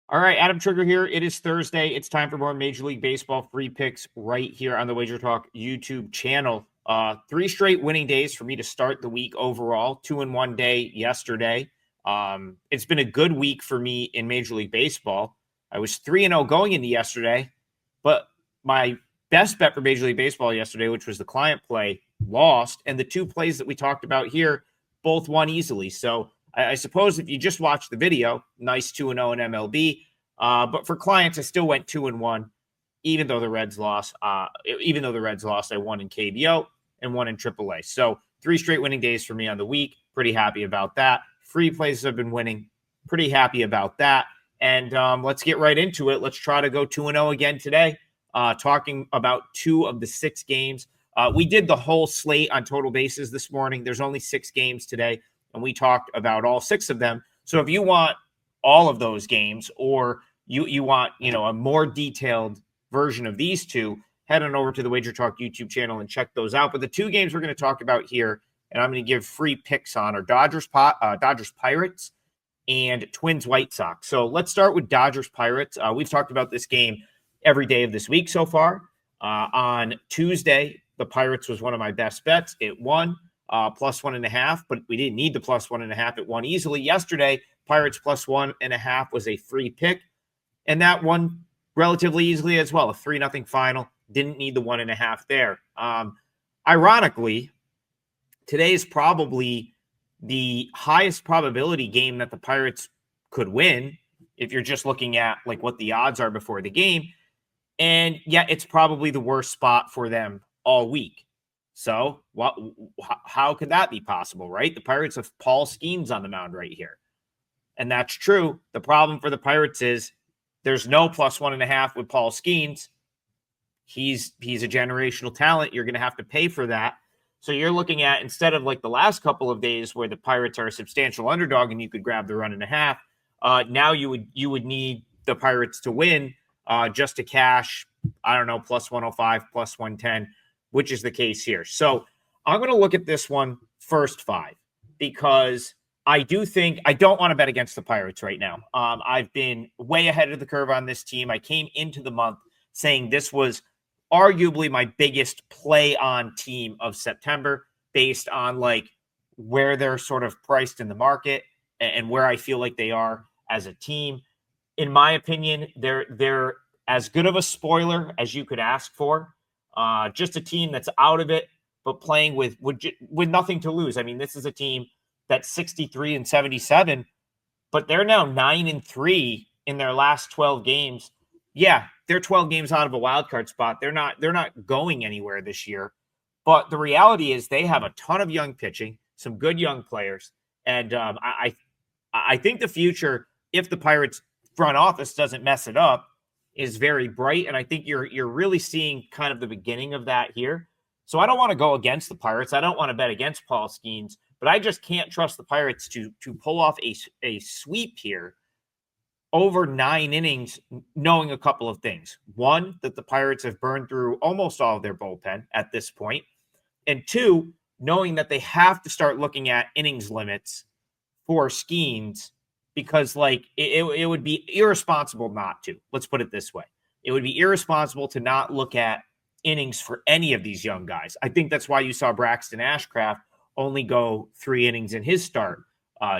All right, Adam Trigger here. It is Thursday. It's time for more Major League Baseball free picks right here on the WagerTalk YouTube channel. 3 straight winning days for me to start the week overall. 2-1 day yesterday. It's been a good week for me in Major League Baseball. I was 3-0 going into yesterday, but my best bet for Major League Baseball yesterday, which was the client play, lost. And the two plays that we talked about here both won easily. So I suppose if you just watch the video, nice 2-0 in MLB. But for clients, I still went 2-1, even though the Reds lost. I won in KBO and won in AAA. So 3 straight winning days for me on the week. Pretty happy about that. Free plays have been winning. Pretty happy about that. And let's get right into it. Let's try to go 2-0 again today. Talking about 2 of the 6 games. We did the whole slate on total bases this morning. There's only 6 games today, and we talked about all 6 of them. So if you want all of those games, or you want, a more detailed version of these 2, head on over to the WagerTalk YouTube channel and check those out. But the 2 games we're going to talk about here, and I'm going to give free picks on, are Dodgers Pirates and Twins White Sox. So let's start with Dodgers Pirates. We've talked about this game every day of this week so far. On Tuesday, the Pirates was one of my best bets. It won plus 1.5, but we didn't need the plus 1.5. It won easily. Yesterday, Pirates plus 1.5 was a free pick, and that won relatively easily as well. A 3-0 final. Didn't need the 1.5 there. Ironically, today is probably the highest probability game that the Pirates could win if you're just looking at like what the odds are before the game. And yet it's probably the worst spot for them all week. So how could that be possible, right? The Pirates have Paul Skeens on the mound right here. And that's true. The problem for the Pirates is there's no plus 1.5 with Paul Skeens. He's a generational talent. You're going to have to pay for that. So you're looking at, instead of like the last couple of days where the Pirates are a substantial underdog and you could grab the 1.5, now you would need the Pirates to win just to cash, I don't know, plus 105, plus 110, which is the case here. So I'm going to look at this one first 5 because I don't want to bet against the Pirates right now. I've been way ahead of the curve on this team. I came into the month saying this was arguably my biggest play on team of September based on like where they're sort of priced in the market and where I feel like they are as a team. In my opinion, they're as good of a spoiler as you could ask for. Just a team that's out of it, but playing with nothing to lose. I mean, this is a team that's 63-77, but they're now 9-3 in their last 12 games. Yeah, they're 12 games out of a wild card spot. They're not going anywhere this year. But the reality is they have a ton of young pitching, some good young players, and I think the future, if the Pirates front office doesn't mess it up, is very bright. And I think you're really seeing kind of the beginning of that here. So I don't want to go against the Pirates. I don't want to bet against Paul Skeens, but I just can't trust the Pirates to pull off a sweep here over 9 innings, knowing a couple of things. One, that the Pirates have burned through almost all of their bullpen at this point. And 2, knowing that they have to start looking at innings limits for Skeens, because like it would be irresponsible not to. Let's put it this way. It would be irresponsible to not look at innings for any of these young guys. I think that's why you saw Braxton Ashcraft only go 3 innings in his start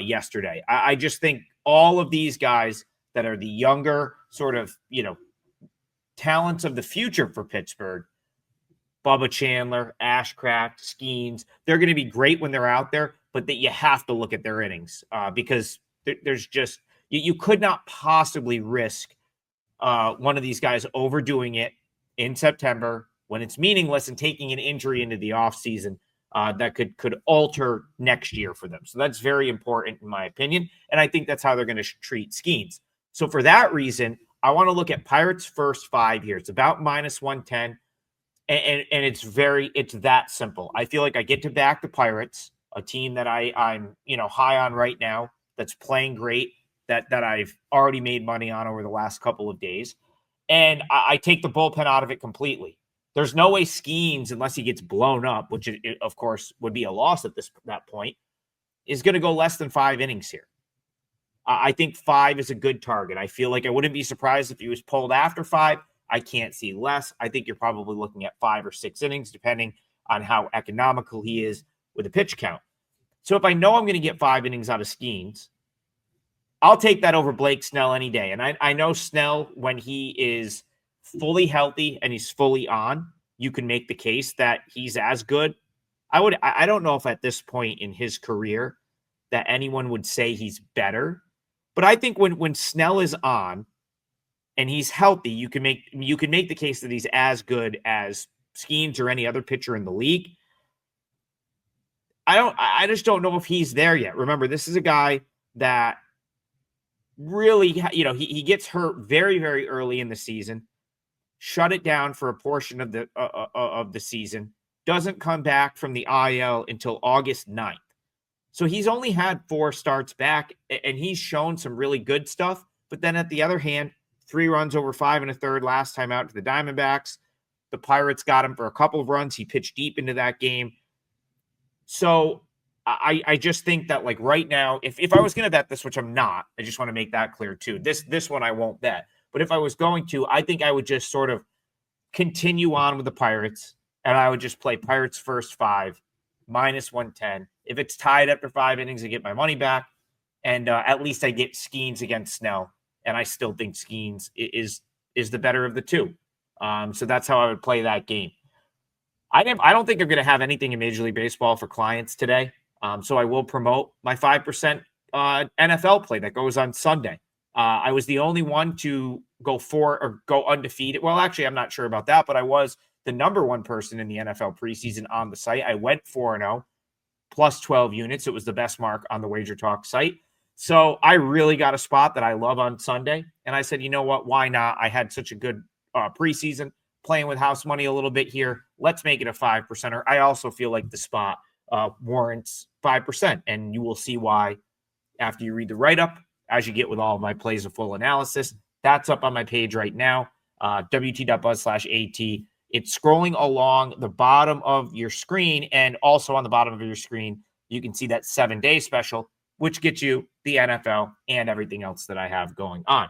yesterday. I just think all of these guys that are the younger sort of, talents of the future for Pittsburgh, Bubba Chandler, Ashcraft, Skeens, they're going to be great when they're out there, but that you have to look at their innings because there's just, you could not possibly risk one of these guys overdoing it in September when it's meaningless and taking an injury into the offseason that could alter next year for them. So that's very important in my opinion. And I think that's how they're going to treat Skeens. So for that reason, I want to look at Pirates' first 5 here. It's about minus 110. And it's that simple. I feel like I get to back the Pirates, a team that I'm high on right now, that's playing great, that I've already made money on over the last couple of days. And I take the bullpen out of it completely. There's no way Skeens, unless he gets blown up, which of course would be a loss at that point, is going to go less than 5 innings here. I think 5 is a good target. I feel like I wouldn't be surprised if he was pulled after 5. I can't see less. I think you're probably looking at 5 or 6 innings, depending on how economical he is with a pitch count. So if I know I'm going to get 5 innings out of Skeens, I'll take that over Blake Snell any day. And I know Snell, when he is fully healthy and he's fully on, you can make the case that he's as good. I don't know if at this point in his career that anyone would say he's better, but I think when Snell is on and he's healthy, you can make the case that he's as good as Skeens or any other pitcher in the league. I just don't know if he's there yet. Remember, this is a guy that really, he gets hurt very, very early in the season, shut it down for a portion of the season, doesn't come back from the IL until August 9th. So he's only had 4 starts back, and he's shown some really good stuff. But then at the other hand, 3 runs over 5 1/3 last time out to the Diamondbacks. The Pirates got him for a couple of runs. He pitched deep into that game. So I just think that, like, right now, if I was going to bet this, which I'm not, I just want to make that clear too. This one I won't bet. But if I was going to, I think I would just sort of continue on with the Pirates, and I would just play Pirates first 5, -110. If it's tied after 5 innings, I get my money back, and at least I get Skeens against Snell, and I still think Skeens is the better of the two. So that's how I would play that game. I don't think I'm going to have anything in Major League Baseball for clients today. So I will promote my 5% NFL play that goes on Sunday. I was the only one to go undefeated. Well, actually, I'm not sure about that, but I was the number 1 person in the NFL preseason on the site. I went 4-0 plus 12 units. It was the best mark on the WagerTalk site. So I really got a spot that I love on Sunday. And I said, you know what? Why not? I had such a good preseason, playing with house money a little bit here. Let's make it a 5%er. I also feel like the spot warrants 5%, and you will see why after you read the write-up, as you get with all of my plays of full analysis. That's up on my page right now, wt.buzz/AT. It's scrolling along the bottom of your screen, and also on the bottom of your screen, you can see that 7-day special, which gets you the NFL and everything else that I have going on.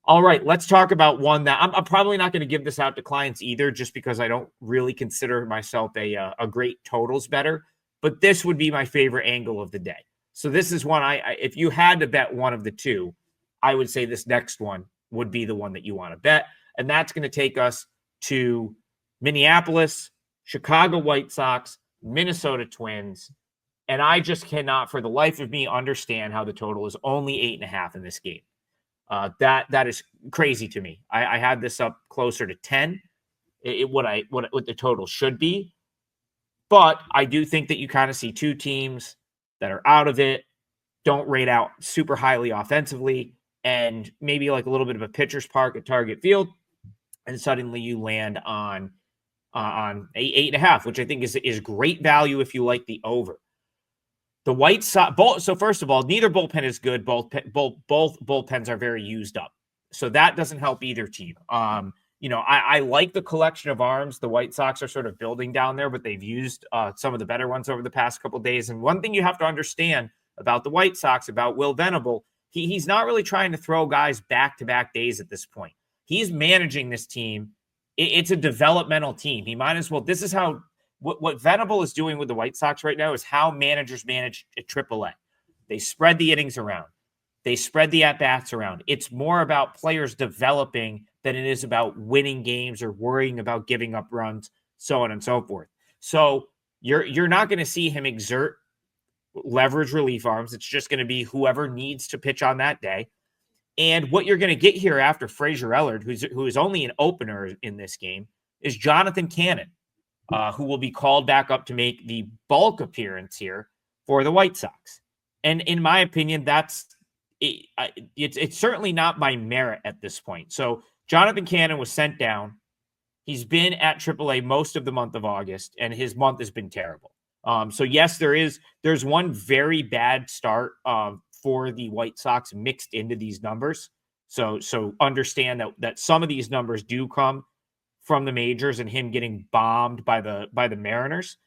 All right, let's talk about one that I'm probably not going to give this out to clients either, just because I don't really consider myself a great totals better. But this would be my favorite angle of the day. So this is one if you had to bet one of the two, I would say this next one would be the one that you want to bet. And that's going to take us to Minneapolis, Chicago White Sox, Minnesota Twins. And I just cannot, for the life of me, understand how the total is only 8.5 in this game. That is crazy to me. I had this up closer to 10, what the total should be. But I do think that you kind of see two teams that are out of it, don't rate out super highly offensively, and maybe like a little bit of a pitcher's park at Target Field, and suddenly you land on 8.5, which I think is great value if you like the over. The White Sox, so first of all, neither bullpen is good. Both bullpens are very used up, so that doesn't help either team. I like the collection of arms the White Sox are sort of building down there, but they've used some of the better ones over the past couple of days. And one thing you have to understand about the White Sox, about Will Venable, he's not really trying to throw guys back-to-back days at this point. He's managing this team. It's a developmental team. He might as well. This is how what Venable is doing with the White Sox right now is how managers manage at AAA. They spread the innings around. They spread the at-bats around. It's more about players developing than it is about winning games or worrying about giving up runs, so on and so forth. So you're not going to see him exert leverage relief arms. It's just going to be whoever needs to pitch on that day. And what you're going to get here after Frazier Ellard, who is only an opener in this game, is Jonathan Cannon, who will be called back up to make the bulk appearance here for the White Sox. And in my opinion, it's certainly not by merit at this point. So Jonathan Cannon was sent down. He's been at AAA most of the month of August, and his month has been terrible. So yes, there's one very bad start for the White Sox mixed into these numbers. So understand that some of these numbers do come from the majors and him getting bombed by the Mariners.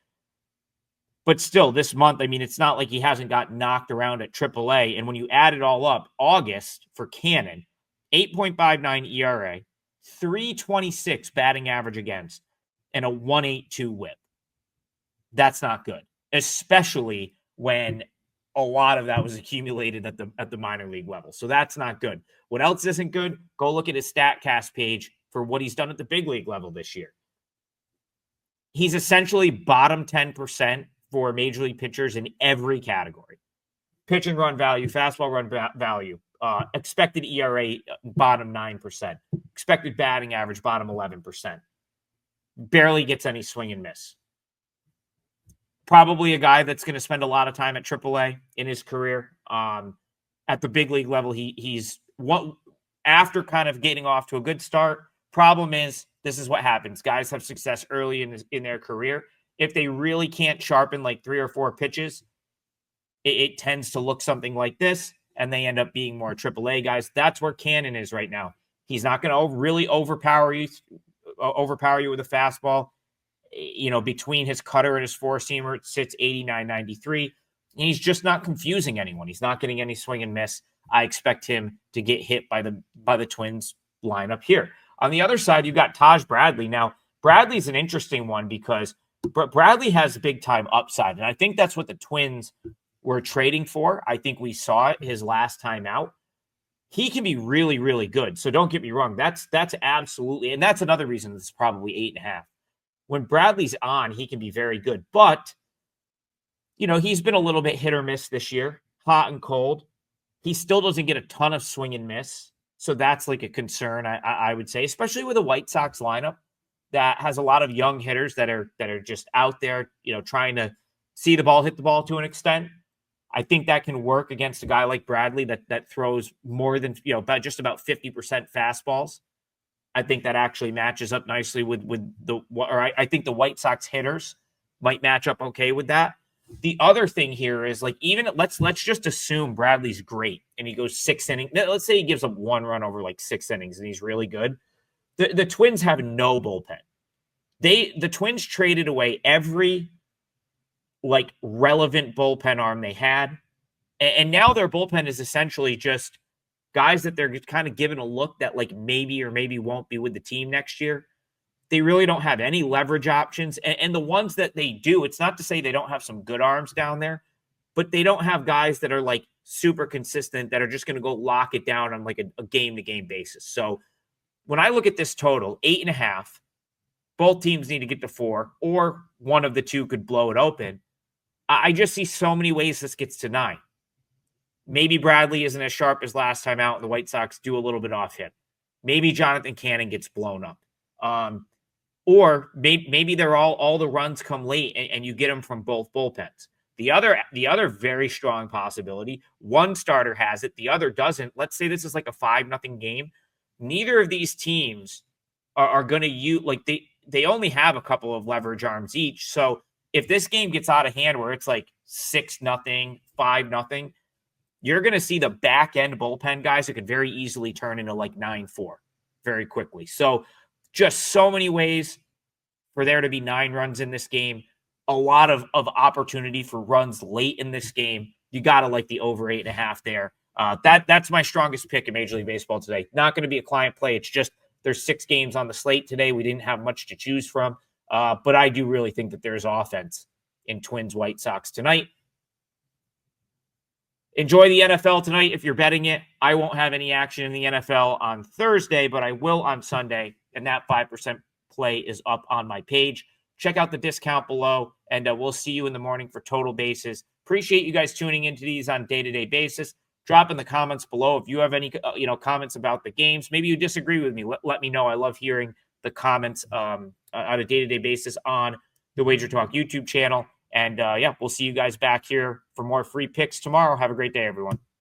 But still, this month, I mean, it's not like he hasn't got knocked around at AAA. And when you add it all up, August for Cannon, 8.59 ERA, 326 batting average against, and a 182 whip. That's not good, especially when a lot of that was accumulated at the minor league level. So that's not good. What else isn't good? Go look at his StatCast page for what he's done at the big league level this year. He's essentially bottom 10% for major league pitchers in every category. Pitching run value, fastball run value, expected ERA, bottom 9%, expected batting average, bottom 11%. Barely gets any swing and miss. Probably a guy that's going to spend a lot of time at AAA in his career. At the big league level, he's what after kind of getting off to a good start. Problem is, this is what happens. Guys have success early in their career. If they really can't sharpen like 3 or 4 pitches, it tends to look something like this, and they end up being more AAA guys. That's where Cannon is right now. He's not going to really overpower you with a fastball. You know, between his cutter and his four-seamer, it sits 89-93. And he's just not confusing anyone. He's not getting any swing and miss. I expect him to get hit by the Twins lineup here. On the other side, you've got Taj Bradley. Now, Bradley's an interesting one because Bradley has big-time upside, and I think that's what the Twins were trading for. I think we saw it his last time out. He can be really, really good. So don't get me wrong. That's absolutely, and that's another reason it's probably 8.5. When Bradley's on, he can be very good. But, you know, he's been a little bit hit or miss this year, hot and cold. He still doesn't get a ton of swing and miss. So that's like a concern, I would say, especially with a White Sox lineup that has a lot of young hitters that are just out there, you know, trying to see the ball, hit the ball to an extent. I think that can work against a guy like Bradley that throws more than, you know, about just about 50% fastballs. I think that actually matches up nicely with I think the White Sox hitters might match up okay with that. The other thing here is like, even let's just assume Bradley's great and he goes 6 innings. Let's say he gives up 1 run over like 6 innings and he's really good. The Twins have no bullpen. The Twins traded away every like relevant bullpen arm they had. And now their bullpen is essentially just guys that they're kind of given a look that like maybe or maybe won't be with the team next year. They really don't have any leverage options. And the ones that they do, it's not to say they don't have some good arms down there, but they don't have guys that are like super consistent that are just going to go lock it down on like a game-to-game basis. So when I look at this total, 8.5, both teams need to get to 4, or one of the two could blow it open. I just see so many ways this gets to 9. Maybe Bradley isn't as sharp as last time out, and the White Sox do a little bit off him. Maybe Jonathan Cannon gets blown up. Or maybe they're all the runs come late and you get them from both bullpens. The other very strong possibility, one starter has it, the other doesn't. Let's say this is like a 5-0 game. Neither of these teams are going to use, like they only have a couple of leverage arms each. So if this game gets out of hand where it's like 6-0, 5-0, you're going to see the back end bullpen guys that could very easily turn into like 9-4 very quickly. So just so many ways for there to be 9 runs in this game. A lot of opportunity for runs late in this game. You got to like the over 8.5 there. That's my strongest pick in Major League Baseball today. Not going to be a client play. It's just there's 6 games on the slate today. We didn't have much to choose from. But I do really think that there's offense in Twins White Sox tonight. Enjoy the NFL tonight if you're betting it. I won't have any action in the NFL on Thursday, but I will on Sunday, and that 5% play is up on my page. Check out the discount below, and we'll see you in the morning for total bases. Appreciate you guys tuning into these on a day-to-day basis. Drop in the comments below if you have any comments about the games. Maybe you disagree with me. Let me know. I love hearing the comments on a day-to-day basis on the WagerTalk YouTube channel. And we'll see you guys back here for more free picks tomorrow. Have a great day, everyone.